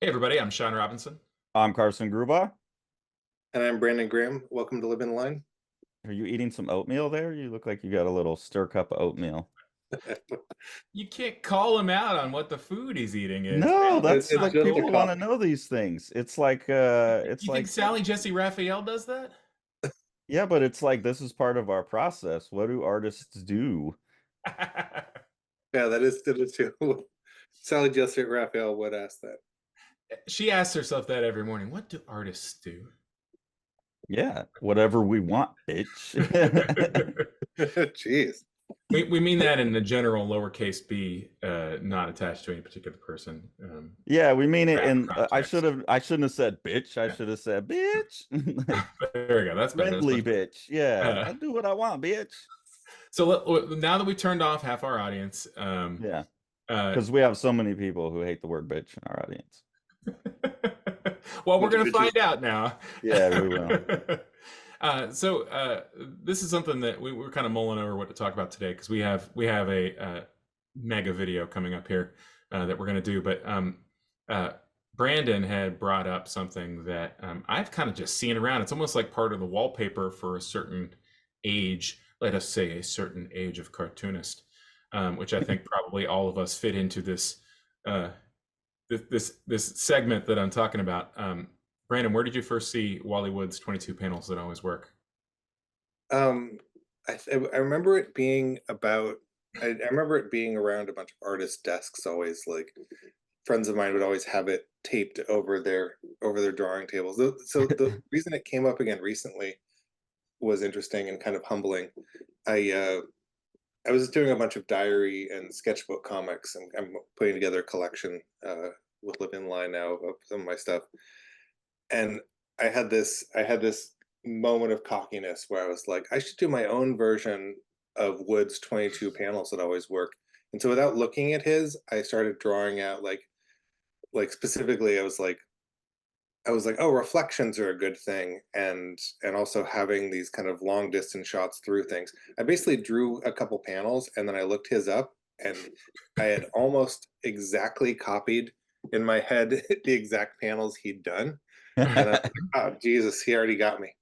Hey everybody, I'm Sean Robinson. I'm Carson Grubaugh. And I'm Brandon Graham. Welcome to Live in the Line. Are you eating some oatmeal there? You look like you got a little stir cup of oatmeal. You can't call him out on what the food he's eating is, No, man. It- That's that's It's not like just a people cool. want to coffee. know these things. It's You think like Sally Jesse Raphael does that? yeah, but it's like this is part of our process. What do artists do? Yeah, that is too. Sally Jessica Raphael would ask that. She asks herself that every morning. What do artists do? Yeah, whatever we want, bitch. Jeez. We mean that in the general lowercase b, not attached to any particular person. Yeah, we mean it Graphic in context. I shouldn't have said bitch. I Yeah. should have said bitch. Like There we go. That's better. That's friendly much better. bitch. Yeah, Uh, I do what I want, bitch. now that we turned off half our audience, Yeah, uh, because we have so many people who hate the word bitch in our audience. well, we're Bunch of going to bitches. find out now. Yeah, we will. This is something that we're kind of mulling over what to talk about today because we have a mega video coming up here that we're going to do. But uh, Brandon had brought up something that I've kind of just seen around. It's almost like part of the wallpaper for a certain age, let us say a certain age of cartoonist, which I think probably all of us fit into uh, this segment that I'm talking about. Brandon, where did you first see Wally Wood's 22 panels that always work? Um, I remember it being about. I remember it being around a bunch of artists' desks. Always like friends of mine would always have it taped over their drawing tables. So the reason it came up again recently was interesting and kind of humbling. I I was doing a bunch of diary and sketchbook comics, and I'm putting together a collection with Live in Line now of some of my stuff. And I had this moment of cockiness where I was like, I should do my own version of Wood's 22 panels that always work. And so without looking at his, I started drawing out like specifically I was like, oh, reflections are a good thing, and also having these kind of long distance shots through things. I basically drew a couple panels, and then I looked his up, and I had almost exactly copied in my head the exact panels he'd done, and I was like, oh Jesus, he already got me.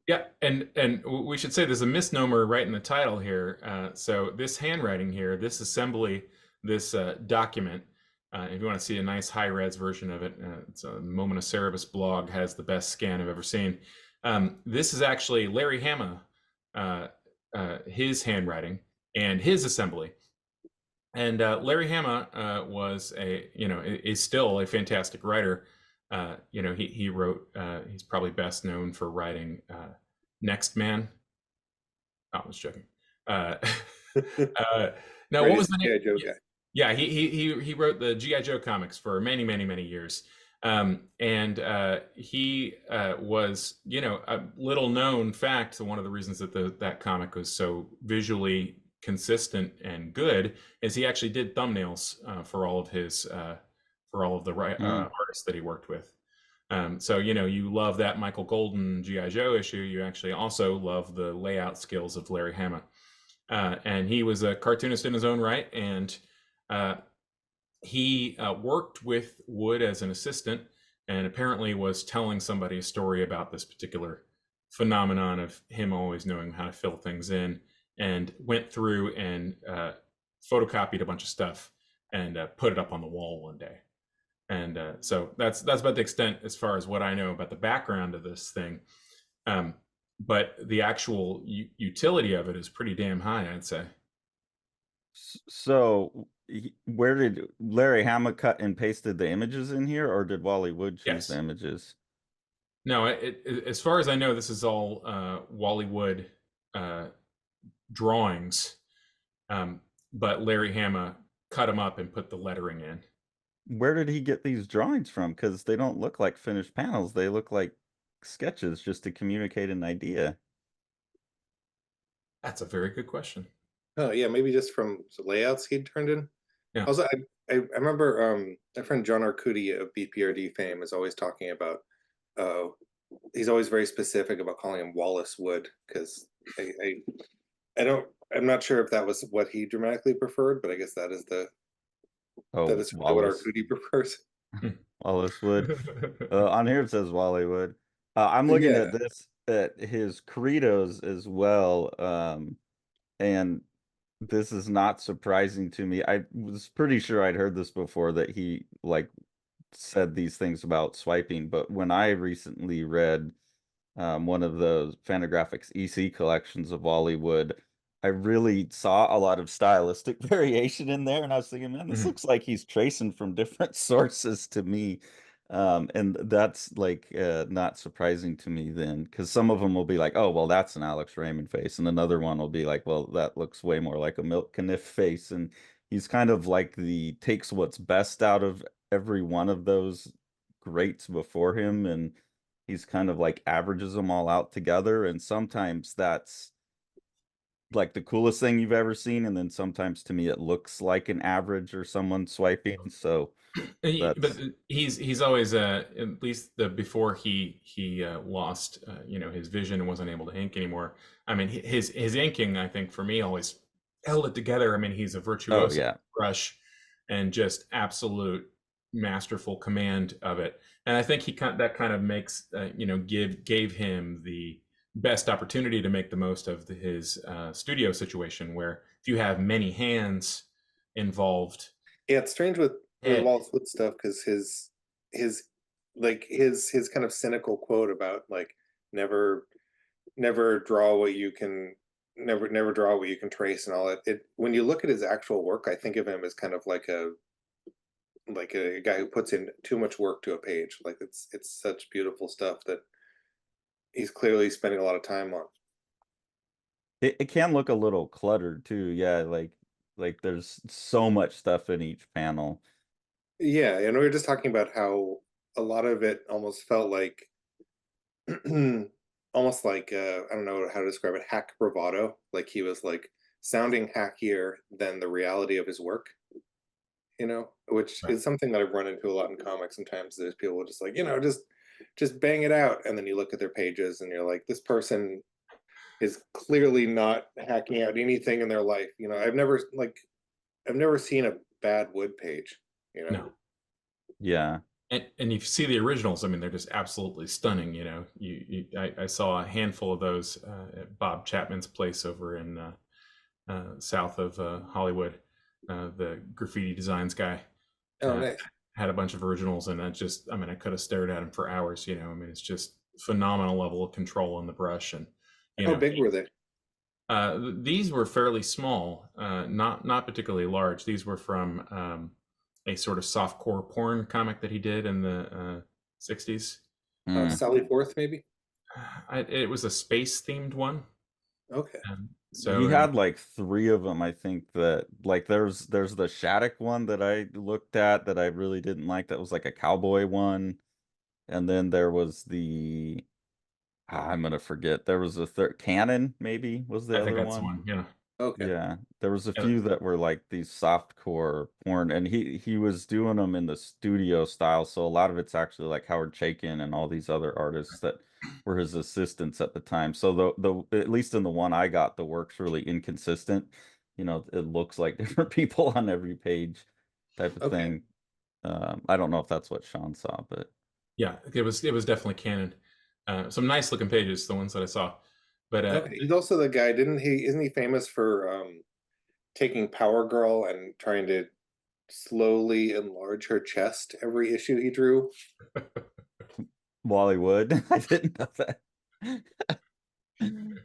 Yeah, and we should say there's a misnomer right in the title here. So this handwriting here, this assembly, this document, if you want to see a nice high-res version of it, it's a Moment of Cerebus blog has the best scan I've ever seen. This is actually Larry Hama, his handwriting and his assembly. And Larry Hama was is still a fantastic writer. He wrote. He's probably best known for writing Next Man. Oh, I was joking. Uh, uh, now, what was Greatest the name? GI Joe guy. Yeah, he wrote the GI Joe comics for many many many years, and he was a little known fact. One of the reasons that that comic was so visually consistent and good is he actually did thumbnails for all of his for all of the Mm. artists that he worked with. So you love that Michael Golden GI Joe issue. You actually also love the layout skills of Larry Hama, and he was a cartoonist in his own right, and uh, he worked with Wood as an assistant and apparently was telling somebody a story about this particular phenomenon of him always knowing how to fill things in, and went through and photocopied a bunch of stuff and put it up on the wall one day. And so that's about the extent as far as what I know about the background of this thing. Um, but the actual utility of it is pretty damn high, I'd say. So, where did Larry Hama cut and pasted the images in here, or did Wally Wood choose the Yes. images? No, as far as I know, this is all Wally Wood uh, drawings, um, but Larry Hama cut them up and put the lettering in. Where did he get these drawings from? Because they don't look like finished panels. They look like sketches just to communicate an idea. That's a very good question. Oh yeah, maybe just from the layouts he'd turned in. Yeah. Also, I remember my friend John Arcudi of BPRD fame is always talking about. Uh, he's always very specific about calling him Wallace Wood because I don't. I'm not sure if that was what he dramatically preferred, but I guess that is Oh, probably what Wallace. Arcudi prefers. Wallace Wood. On here it says Wally Wood. I'm looking at Yeah, this at his credos as well, and this is not surprising to me. I was pretty sure I'd heard this before that he like said these things about swiping, but when I recently read one of the Fantagraphics EC collections of Wally Wood, I really saw a lot of stylistic variation in there, and I was thinking, man, this Mhm. looks like he's tracing from different sources to me. And that's like not surprising to me then, because some of them will be like, oh, well, that's an Alex Raymond face, and another one will be like, well, that looks way more like a Milt Caniff face, and he's kind of like the takes what's best out of every one of those greats before him, and he's kind of like averages them all out together, and sometimes that's like the coolest thing you've ever seen, and then sometimes to me it looks like an average or someone swiping. So But that's he's always at least the before he lost his vision and wasn't able to ink anymore. I mean his inking, I think, for me, always held it together. I mean, he's a oh virtuoso yeah. brush and just absolute masterful command of it. And I think that kind of makes gave him the best opportunity to make the most of his studio situation, where if you have many hands involved. yeah. It's strange with it, Wallace Wood stuff because his his kind of cynical quote about like never never draw what you can never draw what you can trace and all that. It when you look at his actual work, I think of him as kind of like a guy who puts in too much work to a page. Like it's such beautiful stuff that he's clearly spending a lot of time on. It can look a little cluttered too. Yeah, like there's so much stuff in each panel. Yeah, and we were just talking about how a lot of it almost felt like almost like I don't know how to describe it, hack bravado. Like he was like sounding hackier than the reality of his work, which Right. is something that I've run into a lot in comics. Sometimes there's people just like, just bang it out, and then you look at their pages and you're like, this person is clearly not hacking out anything in their life. I've never seen a bad Wood page, you know. No. Yeah. And you see the originals. I mean, they're just absolutely stunning. I saw a handful of those at Bob Chapman's place over in south of Hollywood. The graffiti designs guy Oh, uh, nice. had a bunch of originals, and I mean, I could have stared at him for hours. I mean, it's just phenomenal level of control on the brush, and you How know, big were they? these were fairly small, not particularly large. These were from a sort of softcore porn comic that he did in the 60s. Mm. Sally Forth, maybe. It was a space themed one. Okay. So He had like three of them, I think that like there's the Shattuck one that I looked at that I really didn't like. That was like a cowboy one. And then there was the I'm gonna forget. There was a third Cannon, maybe was I the think other that's the one. one. Yeah. Okay. Yeah, there was a Yeah. few that were like these softcore porn, and he was doing them in the studio style. So a lot of it's actually like Howard Chaykin and all these other artists that were his assistants at the time. So the at least in the one I got, the work's really inconsistent. It looks like different people on every page, type of Okay. thing. I don't know if that's what Sean saw, but Yeah, it was definitely canon. Some nice looking pages, the ones that I saw. But Okay. He's also the guy, didn't he? Isn't he famous for taking Power Girl and trying to slowly enlarge her chest every issue he drew? Wally Wood, I didn't know that.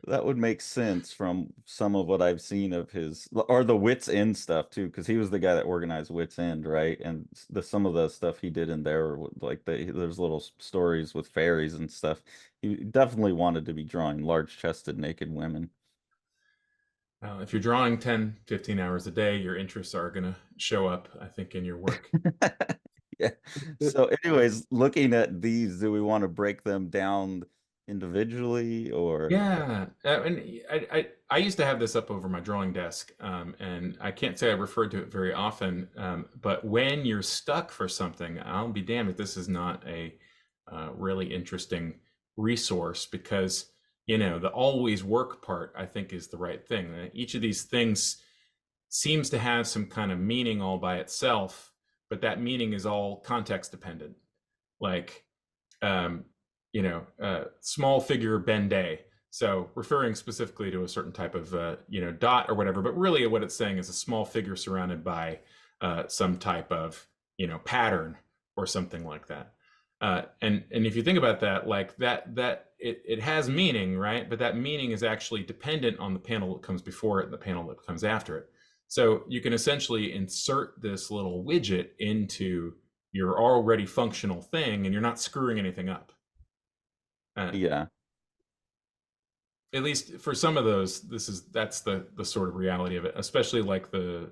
That would make sense from some of what I've seen of his, or the Wits End stuff too, because he was the guy that organized Wits End, right? And some of the stuff he did in there, like there's little stories with fairies and stuff. He definitely wanted to be drawing large-chested naked women. if you're drawing 10, 15 hours a day, your interests are going to show up, I think, in your work. Yeah. So, anyways, looking at these, do we want to break them down individually or? Yeah, and I used to have this up over my drawing desk, and I can't say I referred to it very often. But when you're stuck for something, I'll be damned if this is not a really interesting resource, because the always work part, I think, is the right thing. Each of these things seems to have some kind of meaning all by itself, but that meaning is all context dependent. Like, small figure Ben Day. So referring specifically to a certain type of, dot or whatever, but really what it's saying is a small figure surrounded by some type of, pattern or something like that. And if you think about that, like that it has meaning, right? But that meaning is actually dependent on the panel that comes before it and the panel that comes after it. So you can essentially insert this little widget into your already functional thing, and you're not screwing anything up. Yeah. At least for some of those, that's the sort of reality of it, especially like the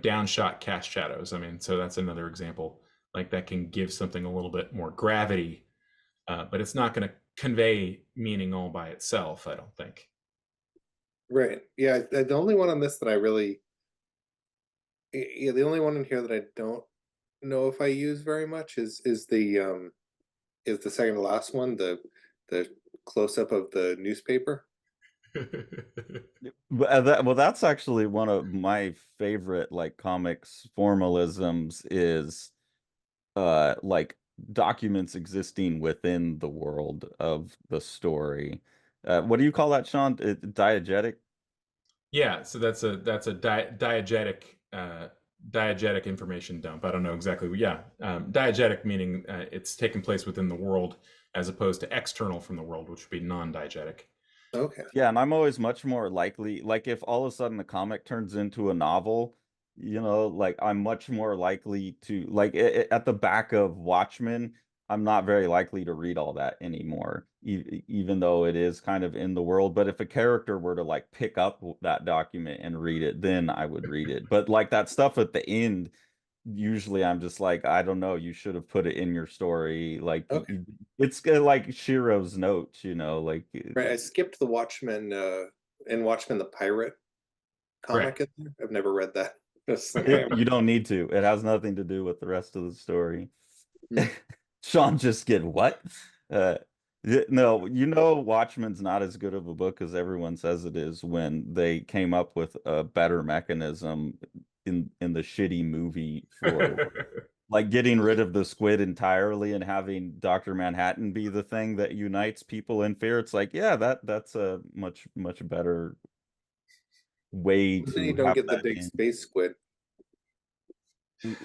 downshot cast shadows. I mean, so that's another example. Like that can give something a little bit more gravity, but it's not going to convey meaning all by itself, I don't think. Right. Yeah. The only one on this that I really, yeah, the only one in here that I don't know if I use very much is the second to last one, the close up of the newspaper. Well, that's actually one of my favorite like comics formalisms is like documents existing within the world of the story. What do you call that, Sean? Diegetic? Yeah, so that's a diegetic information dump. I don't know exactly. Yeah, diegetic meaning it's taking place within the world as opposed to external from the world, which would be non-diegetic. Okay. Yeah, and I'm always much more likely, like if all of a sudden the comic turns into a novel, like I'm much more likely to, like at the back of Watchmen, I'm not very likely to read all that anymore, even though it is kind of in the world. But if a character were to like pick up that document and read it, then I would read it. But like that stuff at the end, usually I'm just like, I don't know, you should have put it in your story. Like Okay. it's like Shiro's notes, like Right. I skipped the Watchmen in Watchmen the Pirate Right. comic in there. I've never read that. Just like, okay. you don't need to. It has nothing to do with the rest of the story. Hmm. Sean just get what? Uh, no, Watchmen's not as good of a book as everyone says it is when they came up with a better mechanism in the shitty movie for like getting rid of the squid entirely and having Dr. Manhattan be the thing that unites people in fear. It's like, yeah, that's a much better way Then you to don't have get the that big in. space squid.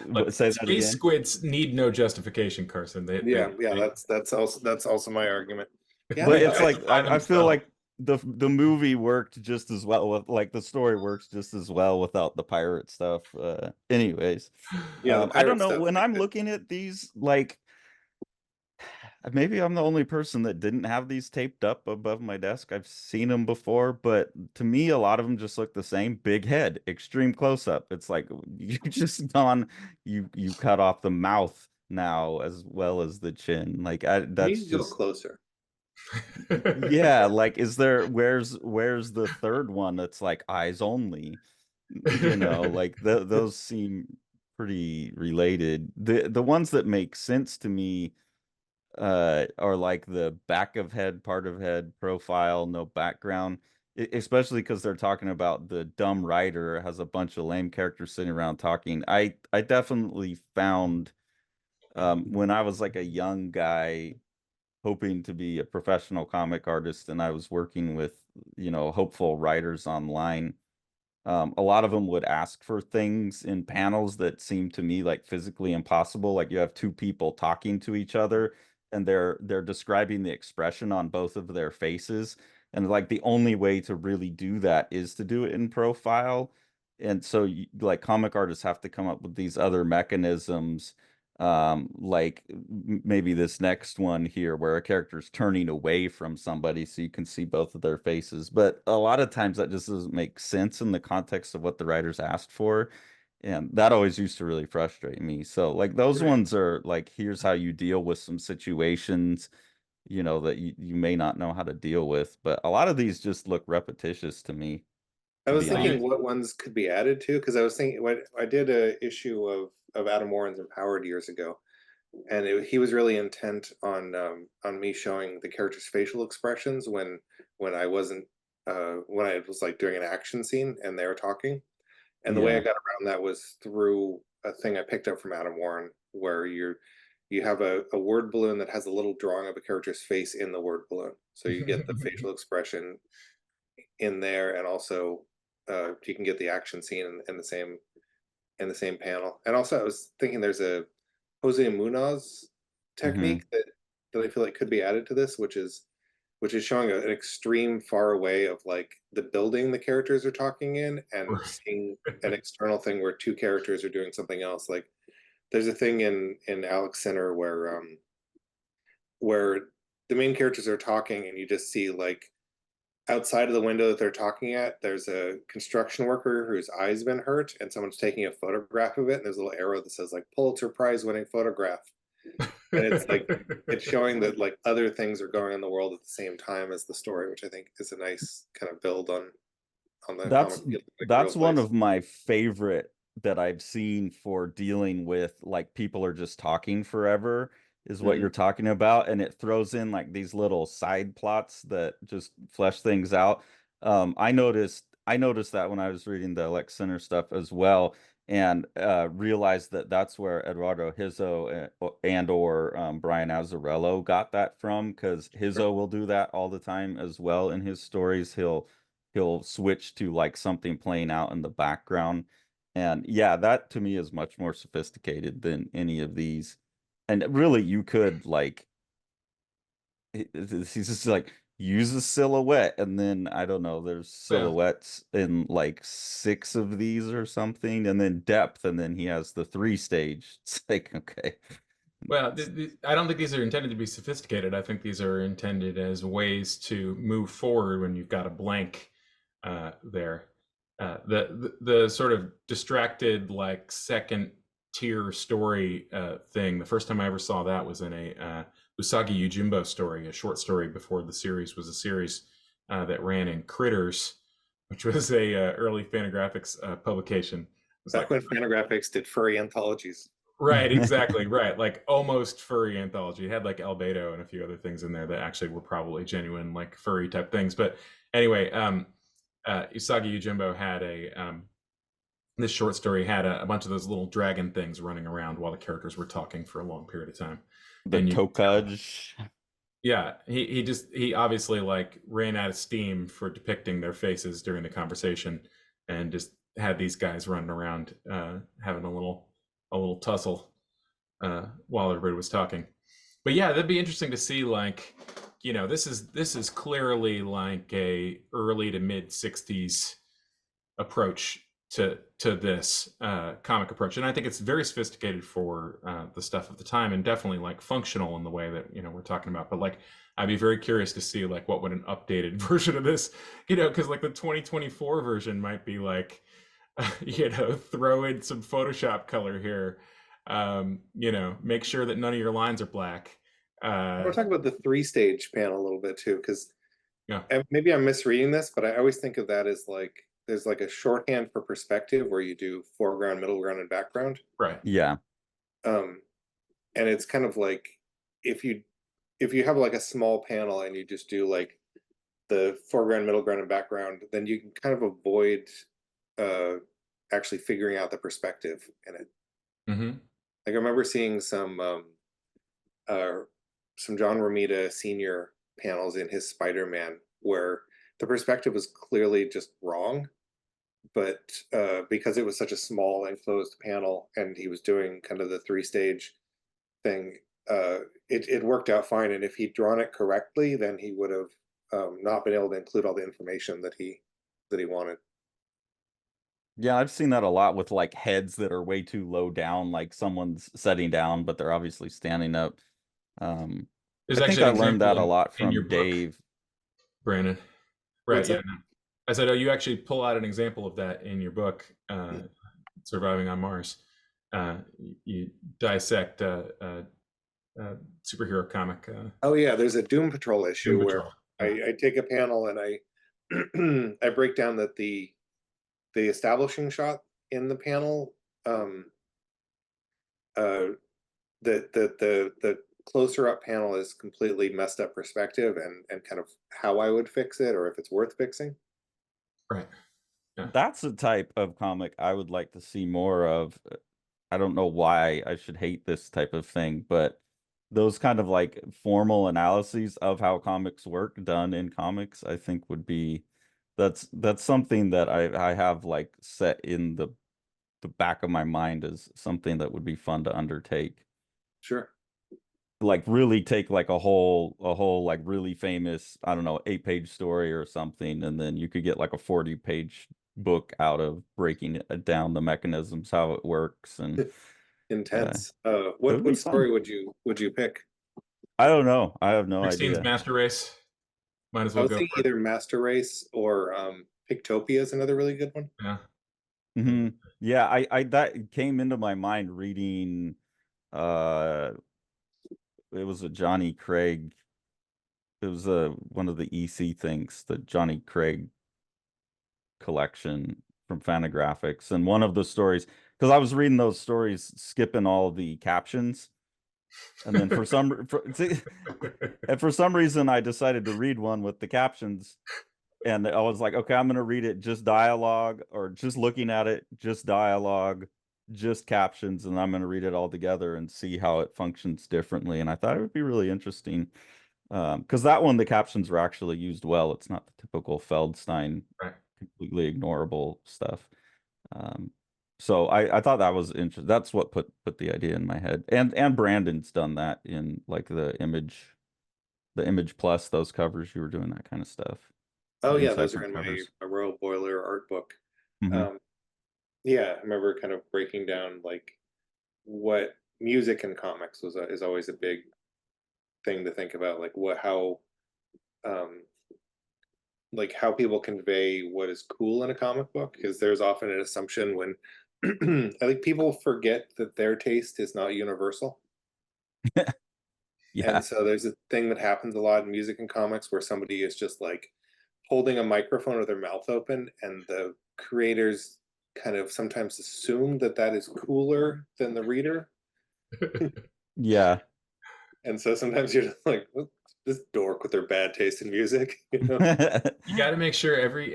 Look, Say that space again. squids need no justification, Carson. Yeah, yeah, that's also my argument. Yeah, But they it's like justify I feel themselves. like the movie worked just as well with like the story works just as well without the pirate stuff. Anyways, yeah, the I don't pirate know stuff when makes I'm it. looking at these like maybe I'm the only person that didn't have these taped up above my desk. I've seen them before, but to me, a lot of them just look the same. Big head, extreme close up. It's like you just you cut off the mouth now as well as the chin. Like You that's need to go just closer. yeah. Like, where's the third one that's like eyes only? Like those seem pretty related. The ones that make sense to me are like the back of head, part of head profile, no background. Especially because they're talking about the dumb writer has a bunch of lame characters sitting around talking. I definitely found when I was like a young guy hoping to be a professional comic artist and I was working with, hopeful writers online. A lot of them would ask for things in panels that seemed to me like physically impossible. Like you have two people talking to each other and they're describing the expression on both of their faces. And like the only way to really do that is to do it in profile. And so like comic artists have to come up with these other mechanisms like maybe this next one here where a character's turning away from somebody so you can see both of their faces, but a lot of times that just doesn't make sense in the context of what the writers asked for, and that always used to really frustrate me. So like those Right. ones are like, here's how you deal with some situations that you may not know how to deal with, but a lot of these just look repetitious to me, I to was be So you thinking honest. what ones could be added to, because I was thinking when I did a issue of Adam Warren's Empowered years ago, and he was really intent on me showing the character's facial expressions when I wasn't when I was like doing an action scene and they were talking, And the way I Yeah. got around that was through a thing I picked up from Adam Warren, where you have a word balloon that has a little drawing of a character's face in the word balloon. So you get the facial expression in there, and also you can get the action scene in the same panel. And also, I was thinking there's a Jose Munoz Hmm. technique that I feel like could be added to this, which is showing an extreme far away of like the building the characters are talking in, and Right. seeing an external thing where two characters are doing something else. Like there's a thing in Alex Sinner where the main characters are talking, and you just see like outside of the window that they're talking at, there's a construction worker whose eye's been hurt, and someone's taking a photograph of it. And there's a little arrow that says like Pulitzer Prize winning photograph, and it's like it's showing that like other things are going on in the world at the same time as the story, which I think is a nice kind of build on the That's comic feeling like a real that's one place. of my favorite that I've seen for dealing with like people are just talking forever is what Mhm. you're talking about, and it throws in like these little side plots that just flesh things out. I noticed that when I was reading the Lex Center stuff as well, and realized that that's where Eduardo Hizzo and or Brian Azzarello got that from, because Sure. Hizzo will do that all the time as well in his stories. He'll switch to like something playing out in the background. And yeah, that to me is much more sophisticated than any of these. And really, you could like, he's just like, use a silhouette. And then I don't know, there's Yeah. silhouettes in like 6 of these or something. And then depth. And then he has the 3 stage. It's like, okay. Well, I don't think these are intended to be sophisticated. I think these are intended as ways to move forward when you've got a blank there. The sort of distracted, like second tier story thing. The first time I ever saw that was in a Usagi Yojimbo story, a short story before the series was a series that ran in Critters, which was a early Fantagraphics publication. It was Back like when Fantagraphics did furry anthologies. right, exactly, right. Like almost furry anthology. It had like Albedo and a few other things in there that actually were probably genuine, like furry type things. But anyway, Usagi Yojimbo had this short story had a bunch of those little dragon things running around while the characters were talking for a long period of time, The and you could tell. Tokaj. Yeah, he obviously like ran out of steam for depicting their faces during the conversation, and just had these guys running around having a little tussle while everybody was talking. But yeah, that'd be interesting to see. Like, this is clearly like a early to mid '60s approach to this comic approach, and I think it's very sophisticated for the stuff of the time, and definitely like functional in the way that we're talking about. But like, I'd be very curious to see like what would an updated version of this, because like the 2024 version might be like, throw in some Photoshop color here, make sure that none of your lines are black. I want to talk about the 3 stage panel a little bit too, because Yeah, maybe I'm misreading this, but I always think of that as like there's like a shorthand for perspective where you do foreground, middle ground, and background. right. Yeah. Um, and it's kind of like if you have like a small panel and you just do like the foreground, middle ground, and background, then you can kind of avoid uh, actually figuring out the perspective in it. Hmm. Like I remember seeing uh, some John Romita Senior panels in his Spider-Man where the perspective was clearly just wrong, but because it was such a small enclosed panel and he was doing kind of the 3 stage thing, it worked out fine. And if he'd drawn it correctly, then he would have not been able to include all the information that he wanted. Yeah, I've seen that a lot with like heads that are way too low down, like someone's sitting down, but they're obviously standing up. Um, There's I think actually I an learned example that a lot in your from book, Dave. Brandon. Right. What's Yeah. that? No. I said, oh, you actually pull out an example of that in your book, Surviving on Mars. You dissect a superhero comic, Oh yeah, there's a Doom Patrol Doom issue where Patrol. Yeah. I take a panel and I break down that the establishing shot in the panel, uh, the closer up panel is completely messed up perspective, and kind of how I would fix it or if it's worth fixing. Right. Yeah. That's a type of comic I would like to see more of. I don't know why I should hate this type of thing, but those kind of like formal analyses of how comics work done in comics, I think would be that's something that I have like set in the back of my mind as something that would be fun to undertake. Sure. Like really take like a whole like really famous, I don't know, 8-page story or something, and then you could get like a 40-page book out of breaking it down, the mechanisms, how it works, and Intense. it would be What fun. story would you pick? I don't know. I have no Christine's idea. Master Race. Might as I well would go say for it. either Master Race or Pictopia is another really good one. Yeah. Hmm. Yeah, I that came into my mind reading uh it was a Johnny Craig. It was one of the EC things, the Johnny Craig collection from Fantagraphics. And one of the stories, because I was reading those stories, skipping all the captions, and then and for some reason, I decided to read one with the captions, and I was like, okay, I'm gonna read it just dialogue, or just looking at it, just dialogue, just captions, and I'm gonna read it all together and see how it functions differently. And I thought it would be really interesting. Because that one, the captions were actually used well. It's not the typical Feldstein Right. completely ignorable stuff. Um, so I thought that was interesting. That's what put the idea in my head. And Brandon's done that in like the Image Plus, those covers you were doing that kind of stuff. Oh The yeah, inside those are front in covers. my Royal Boiler art book. Hmm. Um, yeah, I remember kind of breaking down like what music in comics is always a big thing to think about, um, like how people convey what is cool in a comic book, because there's often an assumption when I think people forget that their taste is not universal. And Yeah. so there's a thing that happens a lot in music and comics where somebody is just like holding a microphone with their mouth open, and the creators kind of sometimes assume that that is cooler than the reader. Yeah. And so sometimes you're just like, "What- this dork with their bad taste in music," you know? You got to make sure every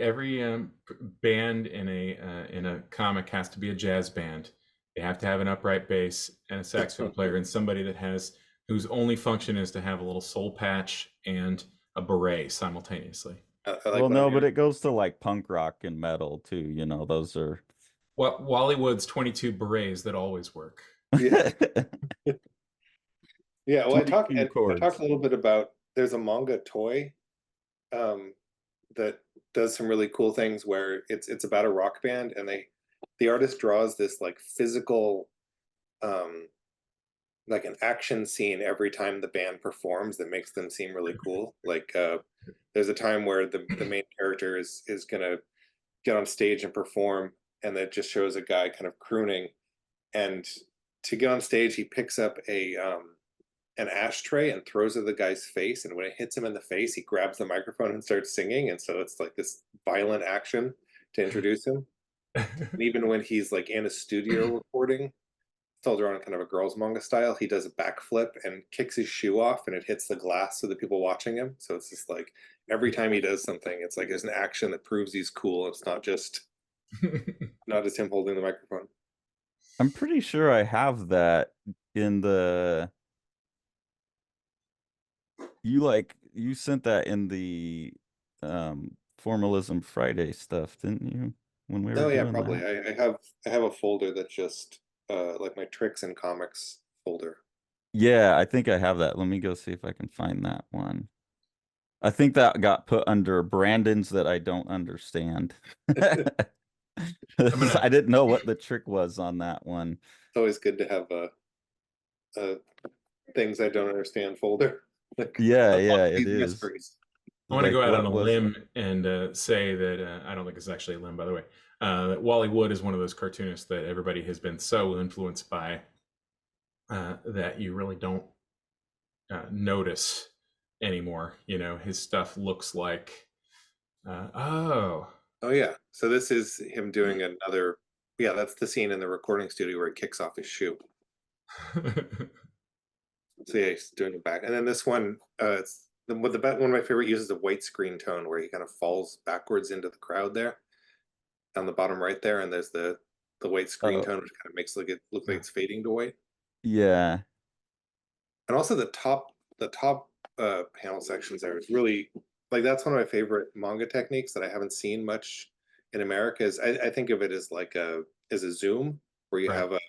band in a comic has to be a jazz band. They have to have an upright bass and a saxophone player and somebody that has whose only function is to have a little soul patch and a beret simultaneously. I like Well, what I'm no, but hearing. it goes to like punk rock and metal too. Those are Well, Wally Wood's 22 berets that always work. Yeah. Yeah, well, 22 I talked chords. a little bit about there's a manga toy um, that does some really cool things where it's about a rock band, and the artist draws this like physical um, like an action scene every time the band performs that makes them seem really cool. Like there's a time where the main character is gonna get on stage and perform, and that just shows a guy kind of crooning, and to get on stage he picks up a an ashtray and throws it at the guy's face, and when it hits him in the face he grabs the microphone and starts singing, and so it's like this violent action to introduce him. And even when he's like in a studio recording, it's all drawn in kind of a girls manga style, he does a backflip and kicks his shoe off, and it hits the glass of the people watching him. So it's just like every time he does something, it's like there's an action that proves he's cool. It's not just him holding the microphone. I'm pretty sure I have that in the you sent that in the Formalism Friday stuff, didn't you? When we were Oh yeah, doing probably. that. I have a folder that's just like my tricks and comics folder. Yeah, I think I have that. Let me go see if I can find that one. I think that got put under Brandon's that I don't understand. I'm gonna I didn't know what the trick was on that one. It's always good to have a things I don't understand folder. Like Yeah, unlock yeah, it these is. mysteries. I want to Like, go out on what a was it? limb and say that I don't think it's actually a limb, by the way. That Wally Wood is one of those cartoonists that everybody has been so influenced by that you really don't notice anymore. His stuff looks like, oh, Oh yeah. So this is him doing another. Yeah, that's the scene in the recording studio where he kicks off his shoe. So yeah, he's doing it back, and then this one, it's one of my favorite uses of white screen tone, where he kind of falls backwards into the crowd there. on the bottom right there, and there's the white screen Oh, tone, which kind of makes it look like it's fading to white. yeah. And also the top panel sections there is really like that's one of my favorite manga techniques that I haven't seen much in America. Is I think of it as like a zoom where you Right. have a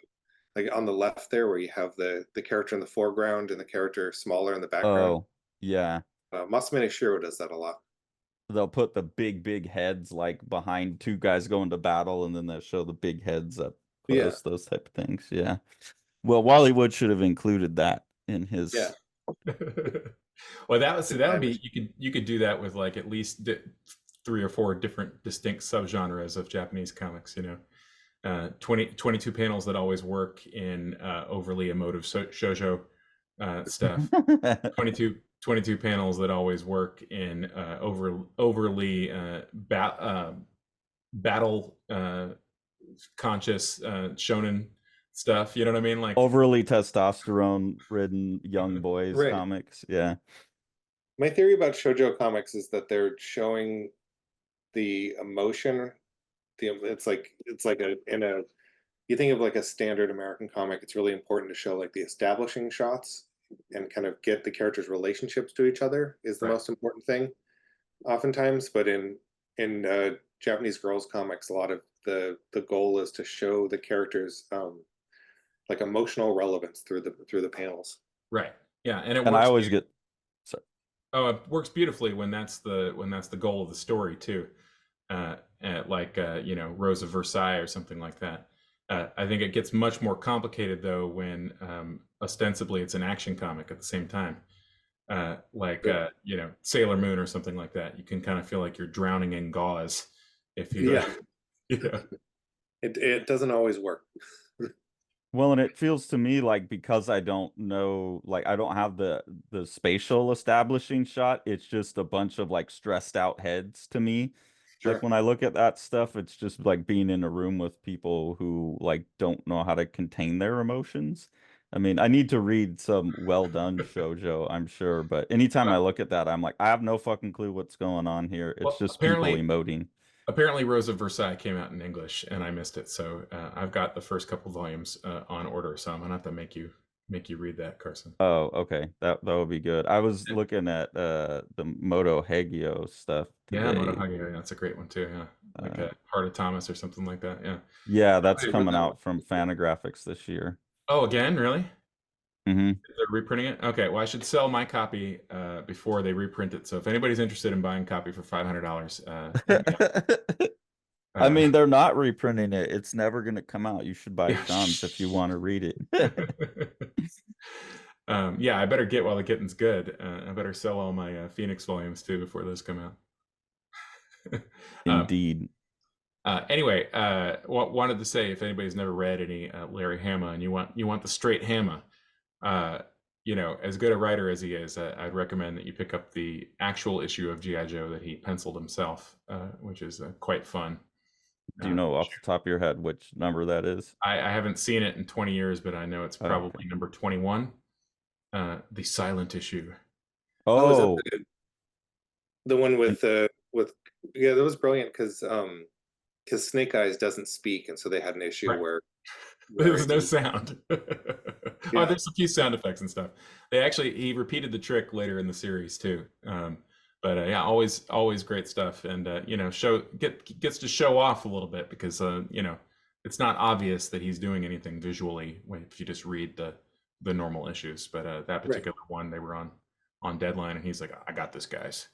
like on the left there where you have the character in the foreground and the character smaller in the background. Oh, yeah. Masamune Shiro does that a lot. They'll put the big heads like behind two guys going to battle, and then they'll show the big heads up Yeah, close, those type of things. Yeah. Well, Wally Wood should have included that in yeah. his. Well, that would see that would be Animation. you could do that with like at least 3 or 4 different distinct subgenres of Japanese comics. 22 panels that always work in overly emotive shoujo stuff. 22 panels that always work in overly battle conscious shonen stuff. You know what I mean? Like, Overly testosterone ridden young boys Right. comics. Yeah. My theory about shoujo comics is that they're showing the emotion. It's like a in a you think of like a standard American comic, it's really important to show like the establishing shots and kind of get the characters' relationships to each other is the right, most important thing, oftentimes. But in Japanese girls comics, a lot of the goal is to show the characters like emotional relevance through the panels. right, yeah, and it And I works. always get, sorry. Oh, it works beautifully when that's the goal of the story too. Like Rose of Versailles or something like that. I think it gets much more complicated though when ostensibly it's an action comic at the same time. Like Yeah. Sailor Moon or something like that. You can kind of feel like you're drowning in gauze if you Yeah, you know. it doesn't always work. Well, and it feels to me like because I don't know, like I don't have the spatial establishing shot, it's just a bunch of like stressed out heads to me. Like Sure. when I look at that stuff, it's just like being in a room with people who like don't know how to contain their emotions. I mean, I need to read some well done shoujo, I'm sure, but anytime I look at that, I'm like, I have no fucking clue what's going on here. It's Well, just people emoting. apparently Rose of Versailles came out in English and I missed it. So I've got the first couple volumes on order. So I'm gonna have to make you read that, Carson. Oh, okay. That would be good. I was looking at the Moto Hagio stuff Yeah, Moto today. Hage, yeah, that's a great one too. Yeah, like Uh, a Heart of Thomas or something like that. Yeah. yeah, that's I read coming that one. out from Fantagraphics this year. Oh, again, really? Hmm. They're reprinting it. Okay, well, I should sell my copy before they reprint it. So if anybody's interested in buying a copy for $500, hit me up. I mean, they're not reprinting it. It's never going to come out. You should buy Yeah. Sean's if you want to read it. Yeah, I better get while the getting's good. I better sell all my Phoenix volumes too before those come out. um, Indeed. Anyway, wanted to say if anybody's never read any Larry Hama and you want the straight Hama, as good a writer as he is, I'd recommend that you pick up the actual issue of GI Joe that he penciled himself, which is quite fun. Do you know off the top of your head which number that is? I haven't seen it in 20 years, but I know it's Oh, probably okay. number 21, the silent issue. Oh, is that Oh, the one and- with yeah, that was brilliant because Snake Eyes doesn't speak, and so they had an issue Right. where There's no he- sound. Oh, Yeah. there's a few sound effects and stuff. He repeated the trick later in the series too. But yeah, always great stuff, and gets to show off a little bit because it's not obvious that he's doing anything visually if you just read the normal issues. But that Right. particular one, they were on deadline, and he's like, "I got this, guys."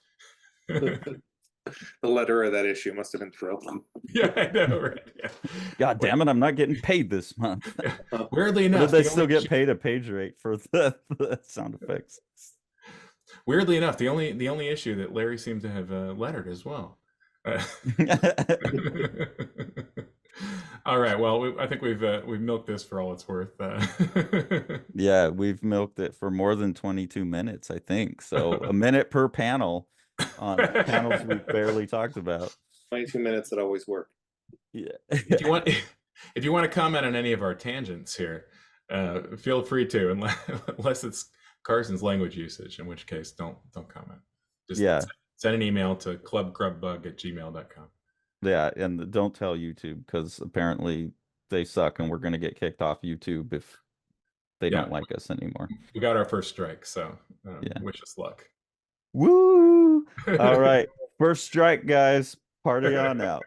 The letter of that issue must have been thrilled. Yeah, I know, right? Yeah. God damn it, I'm not getting paid this month. Yeah. Weirdly But enough, they the still only get issue- paid a page rate for the sound effects. Weirdly enough, the only issue that Larry seemed to have lettered as well. All right. Well, I think we've milked this for all it's worth. Yeah, we've milked it for more than 22 minutes, I think. So a minute per panel on panels we've barely talked about. 22 minutes that always work. Yeah. if you want to comment on any of our tangents here, feel free to, unless it's Carson's language usage, in which case don't comment. Just Yeah. send an email to clubgrubbug@gmail.com. Yeah, and don't tell YouTube because apparently they suck and we're gonna get kicked off YouTube if they Yeah, don't like us anymore. we got our first strike, so Yeah. wish us luck. Woo! All right. First strike, guys. Party on out.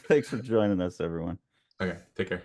Thanks for joining us, everyone. Okay, take care.